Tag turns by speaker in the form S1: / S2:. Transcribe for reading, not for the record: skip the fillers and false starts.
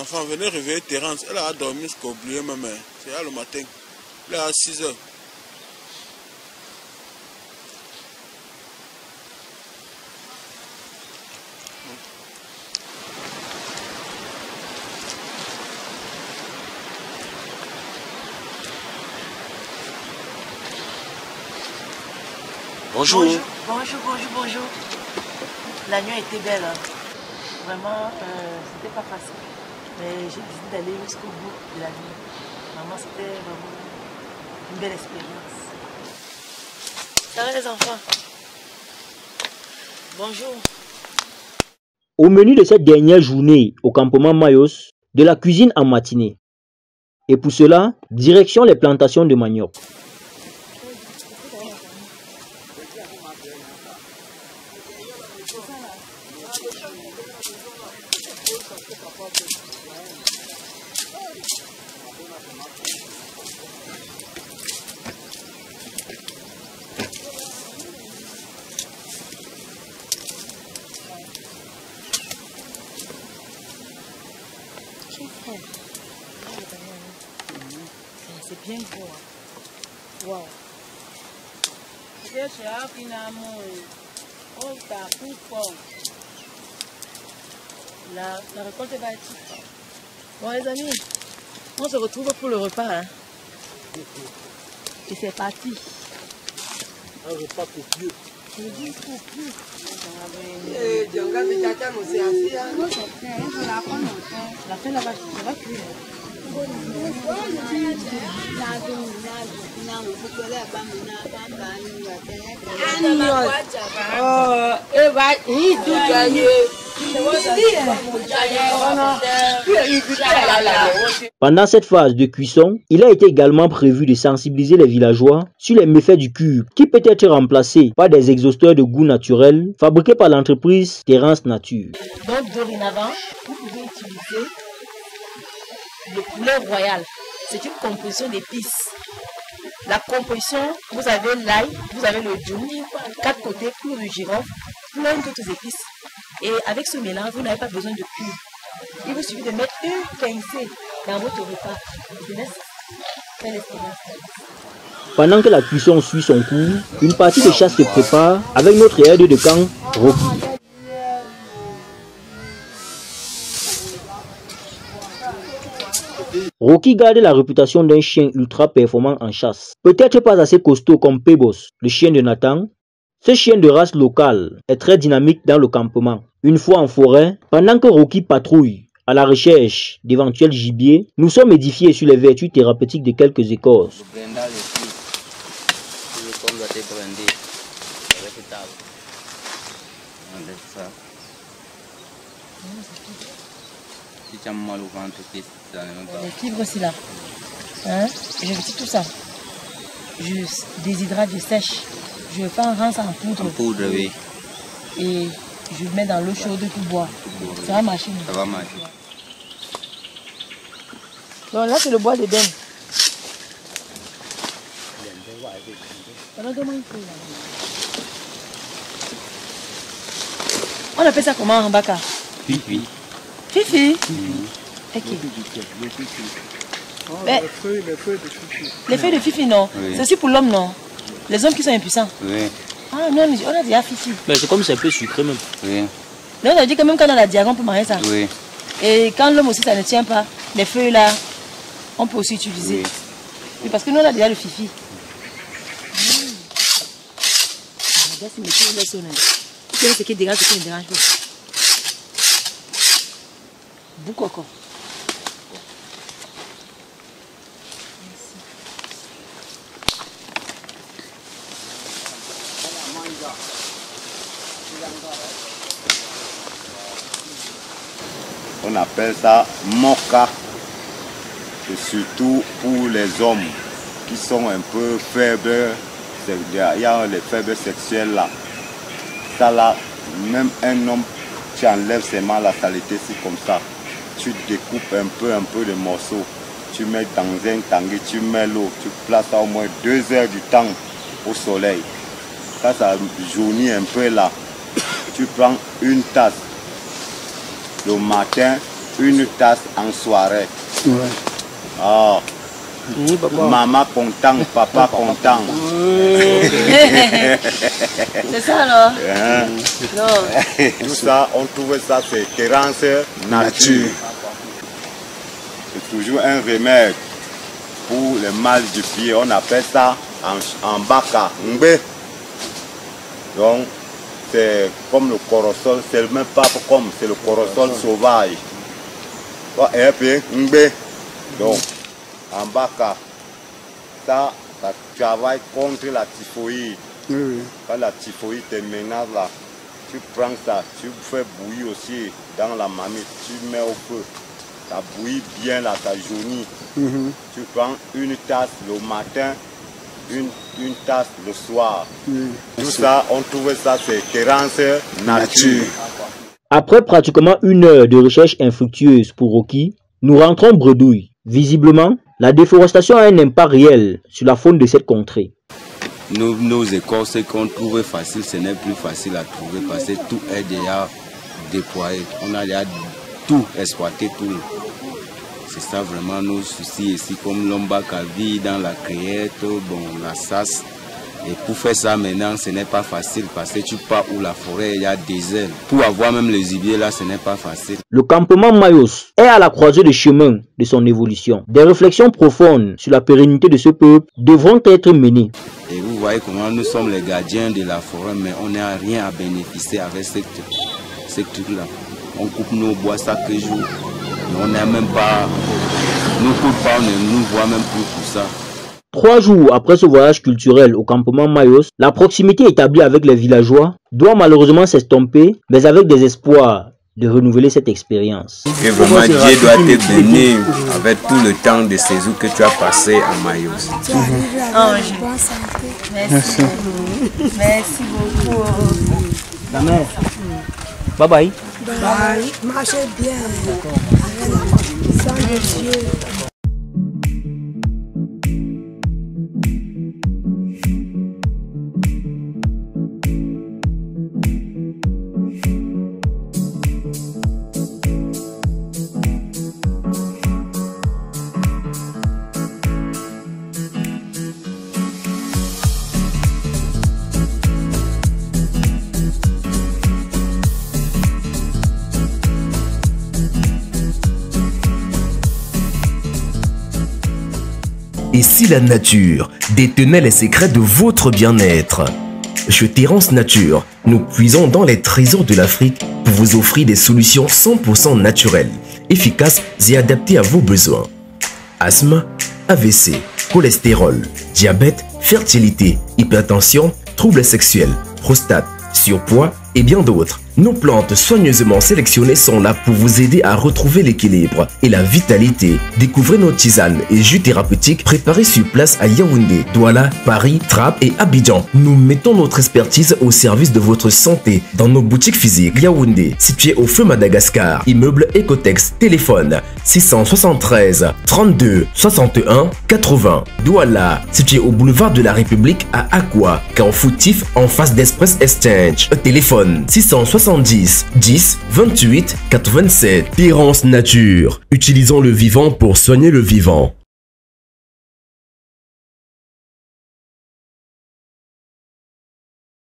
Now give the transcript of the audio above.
S1: enfants, venez réveiller Terence. Elle a dormi jusqu'à oublier ma mère. C'est là le matin. Elle est à 6 h.
S2: Bonjour.
S3: Bonjour. La nuit était belle. Hein. Vraiment, c'était pas facile. Mais j'ai décidé d'aller jusqu'au bout de la nuit. Maman, c'était vraiment une belle expérience. Ça va les enfants? Bonjour.
S4: Au menu de cette dernière journée au campement Mayos, de la cuisine en matinée. Et pour cela, direction les plantations de manioc.
S3: C'est bien beau. Wow. La récolte va être. Bon les amis, on se retrouve pour le repas. Hein. Et c'est parti.
S1: Un repas copieux.
S3: La fin là-bas, ça va cuire.
S4: Pendant cette phase de cuisson, il a été également prévu de sensibiliser les villageois sur les méfaits du cube, qui peut être remplacé par des exhausteurs de goût naturel fabriqués par l'entreprise Terence Nature.
S3: Donc dorénavant, vous pouvez utiliser le poulet royal. C'est une composition d'épices. La composition, vous avez l'ail, vous avez le djou, 4 côtés, clous de girofle, plein d'autres épices. Et avec ce mélange, vous n'avez pas besoin de cube. Il vous suffit de mettre une pincée dans votre repas. Je laisse faire l'expérience.
S4: Pendant que la cuisson suit son cours, une partie de chasse se prépare avec notre aide de camp, Rocky. Rocky garde la réputation d'un chien ultra performant en chasse. Peut-être pas assez costaud comme Pebos, le chien de Nathan. Ce chien de race locale est très dynamique dans le campement. Une fois en forêt, pendant que Rocky patrouille à la recherche d'éventuels gibiers, nous sommes édifiés sur les vertus thérapeutiques de quelques écorces.
S3: Les fibres aussi là. Hein? Et je retire tout ça. Je déshydrate, je sèche. Je fais un rince en poudre.
S2: En poudre, oui.
S3: Et je le mets dans l'eau chaude pour boire. Ça va marcher.
S2: Ça va marcher.
S3: Donc là, c'est le bois d'ébène. On appelle ça comment en baka?
S2: Fifi.
S3: Fifi? Ok. Mais,
S1: Les feuilles de fifi.
S3: les feuilles de fifi, non.
S2: Oui.
S3: C'est aussi pour l'homme, non. Les hommes qui sont impuissants.
S2: Oui.
S3: Ah non, on a déjà fifi.
S4: Mais c'est comme c'est un peu sucré même.
S2: Oui.
S3: Donc on a dit que même quand on a la diarrhée, on peut manger ça.
S2: Oui.
S3: Et quand l'homme aussi, ça ne tient pas, les feuilles là, on peut aussi utiliser.
S2: Oui.
S3: Oui, parce que nous, on a déjà le fifi. Ce qui dérange, ce qui ne dérange pas. Beaucoup encore.
S5: On appelle ça moka. Et surtout pour les hommes qui sont un peu faibles, il y a les faibles sexuels là. Ça là, même un homme, tu enlèves seulement la saleté, c'est comme ça. Tu découpes un peu de morceaux, tu mets dans un tanguy, tu mets l'eau, tu places au moins 2 heures du temps au soleil. Ça jaunit un peu là. Tu prends une tasse le matin, une tasse en soirée.
S2: Ouais.
S5: Oh. Maman content, papa content.
S3: C'est ça alors? Non.
S5: Tout ça, on trouvait ça, c'est Terence nature. C'est toujours un remède pour le mal du pied. On appelle ça en baka, ngbe. Donc, c'est comme le corosol, c'est même pas comme, c'est le corosol sauvage. Et puis, ngbe. Donc, en baka, ça travaille contre la typhoïde.
S2: Oui.
S5: Quand la typhoïde te menace là, tu prends ça, tu fais bouillir aussi dans la marmite, tu mets au feu. Ça bouillit bien là, ça jaunit. Tu prends une tasse le matin, une tasse le soir. Tout ça, on trouvait ça, c'est Terence nature.
S4: Après pratiquement 1 heure de recherche infructueuse pour Rocky, nous rentrons bredouille. Visiblement, la déforestation a un impact réel sur la faune de cette contrée.
S6: Nos écoles, ce qu'on trouvait facile, ce n'est plus facile à trouver parce que tout est déjà déployé. On a déjà tout exploité, tout. C'est ça vraiment nos soucis ici, comme l'Ombakavi, dans la Créette, bon, la SAS. Et pour faire ça maintenant, ce n'est pas facile parce que tu pars où la forêt, il y a des ailes. Pour avoir même les gibiers là, ce n'est pas facile.
S4: Le campement Mayos est à la croisée des chemins de son évolution. Des réflexions profondes sur la pérennité de ce peuple devront être menées.
S6: Et vous voyez comment nous sommes les gardiens de la forêt, mais on n'a rien à bénéficier avec ce truc-là. On coupe nos bois chaque jour. On n'a même pas, nous coupe pas, on ne nous voit même plus pour ça.
S4: 3 jours après ce voyage culturel au campement Mayos, la proximité établie avec les villageois doit malheureusement s'estomper, mais avec des espoirs de renouveler cette expérience.
S6: Et vraiment, Dieu doit te bénir avec tout le temps de séjour que tu as passé à Mayos.
S3: Merci. Merci beaucoup.
S4: La mère. Bye bye.
S7: Bye. Marchez bien. Sans Dieu.
S8: Et si la nature détenait les secrets de votre bien-être? Chez Terence Nature, nous puisons dans les trésors de l'Afrique pour vous offrir des solutions 100% naturelles, efficaces et adaptées à vos besoins. Asthme, AVC, cholestérol, diabète, fertilité, hypertension, troubles sexuels, prostate, surpoids et bien d'autres. Nos plantes soigneusement sélectionnées sont là pour vous aider à retrouver l'équilibre et la vitalité. Découvrez nos tisanes et jus thérapeutiques préparés sur place à Yaoundé, Douala, Paris, Trappes et Abidjan. Nous mettons notre expertise au service de votre santé dans nos boutiques physiques. Yaoundé, situé au feu Madagascar, immeuble Ecotex, téléphone 673 32 61 80. Douala, situé au boulevard de la République à Aqua, Carrefour-Tif en face d'Express Exchange. Téléphone 670 10 28 87. Terence Nature. Utilisons le vivant pour soigner le vivant.